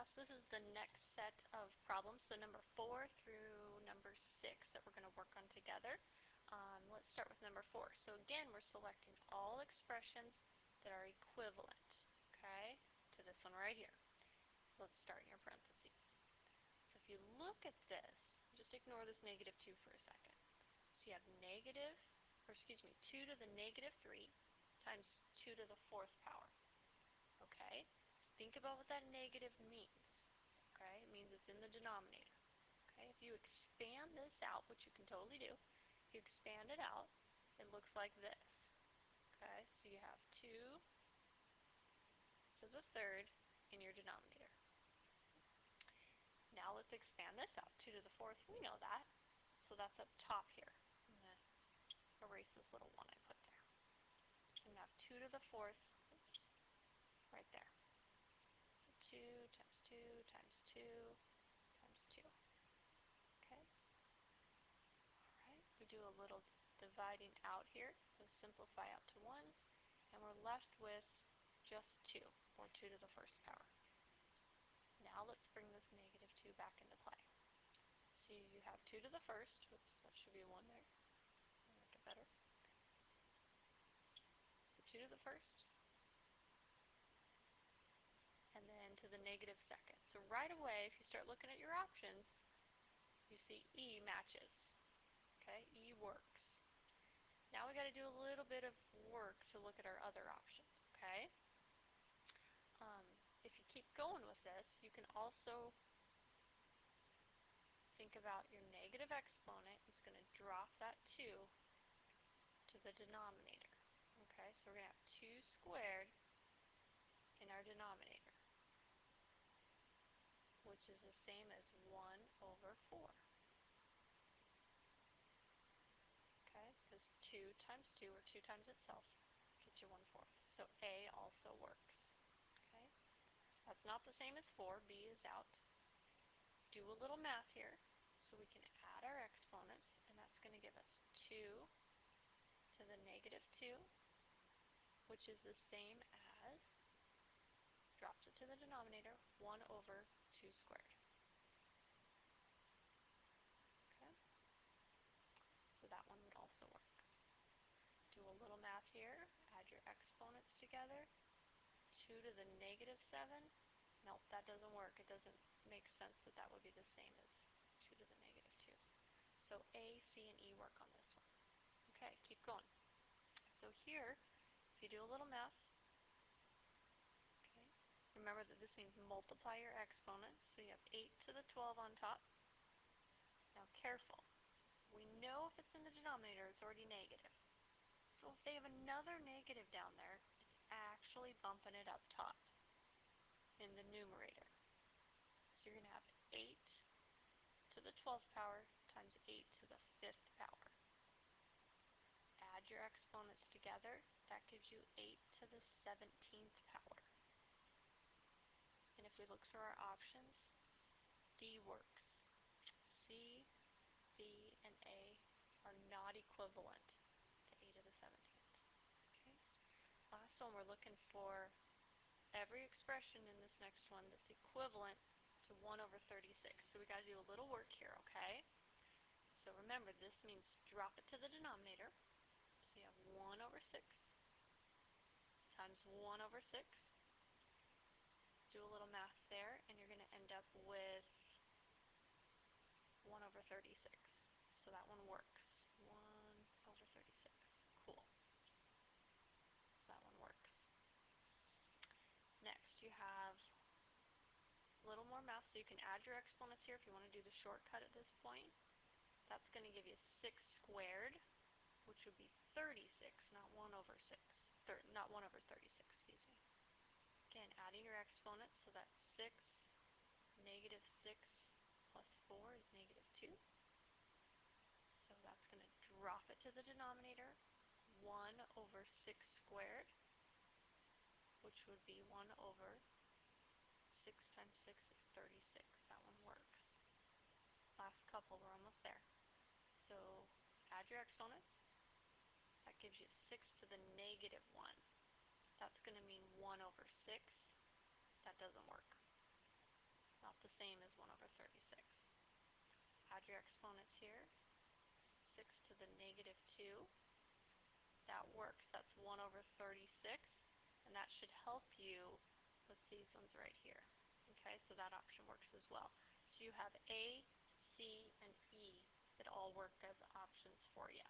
class, this is the next set of problems, so number 4 through number 6 that we're going to work on together. Let's start with number 4. So again, we're selecting all expressions that are equivalent, okay, to this one right here. Let's start in your parentheses. So if you look at this, just ignore this negative 2 for a second. So you have 2 to the negative 3 times 2 to the 4th power. Okay? Think about what that negative means. Okay? It means it's in the denominator. Okay? If you expand this out, which you can totally do, if you expand it out, it looks like this. Okay? So you have 2 to the 3rd in your denominator. Now let's expand this out. 2 to the 4th, we know that. So that's up top here. I'm going to erase this little one I put there. And now 2 to the 4th, right there. So 2 times 2 times 2 times 2. Okay? Alright, we do a little dividing out here. So simplify out to 1. And we're left with just 2, or 2 to the 1st power. Now let's bring this negative 2 back into play. So you have 2 to the 1st. Oops, that should be a 1 there. I'll make it better. So 2 to the 1st. And then to the negative 2nd. So right away, if you start looking at your options, you see E matches. Okay, E works. Now we got to do a little bit of work to look at our other options. Okay. If you keep going with this, you can also think about your negative exponent is going to drop that 2 to the denominator. Okay, so we're going to have 2 squared in our denominator, which is the same as 1 over 4. Okay, because 2 times 2, or 2 times itself, gets you 1/4. So A also works. Okay, that's not the same as 4. B is out. Do a little math here, so we can add our exponents, and that's going to give us 2 to the negative 2, which is the same as, drops it to the denominator, 1 over 2 squared. Okay? So that one would also work. Do a little math here, add your exponents together, 2 to the negative 7. Nope, that doesn't work. It doesn't make sense that that would be the same as 2 to the negative 2. So A, C, and E work on this one. Okay, keep going. So here, if you do a little math, okay, remember that this means multiply your exponents. So you have 8 to the 12 on top. Now careful. We know if it's in the denominator, it's already negative. So if they have another negative down there, it's actually bumping it up top in the numerator. So you're going to have 8 to the 12th power times 8 to the 5th power. Add your exponents together. That gives you 8 to the 17th power. And if we look through our options, D works. C, B, and A are not equivalent to 8 to the 17th. Okay. Last one, we're looking for every expression in this next one that's equivalent to 1 over 36. So we got to do a little work here, okay? So remember, this means drop it to the denominator. So you have 1 over 6 times 1 over 6. Do a little math there, and you're going to end up with 1 over 36. So that one works. 1 over 36. Cool. That one works. Next, you have a little more math, so you can add your exponents here if you want to do the shortcut at this point. That's going to give you 6 squared, which would be 36, not 1 over 6. Not 1 over 36, excuse me. Again, adding your exponents, so that's 6, negative 6 plus 4 is negative 2. So that's going to drop it to the denominator, 1 over 6 squared, which would be 1 over 6 times 6 is 36. That one works. Last couple, we're almost there. So add your exponents. That gives you 6 to the negative 1. That's going to mean 1 over 6. That doesn't work. not the same as 1 over 36. Add your exponents here. 6 to the negative 2. That works. That's 1 over 36. And that should help you with these ones right here. Okay, so that option works as well. So you have A, C, and E that all work as options for you.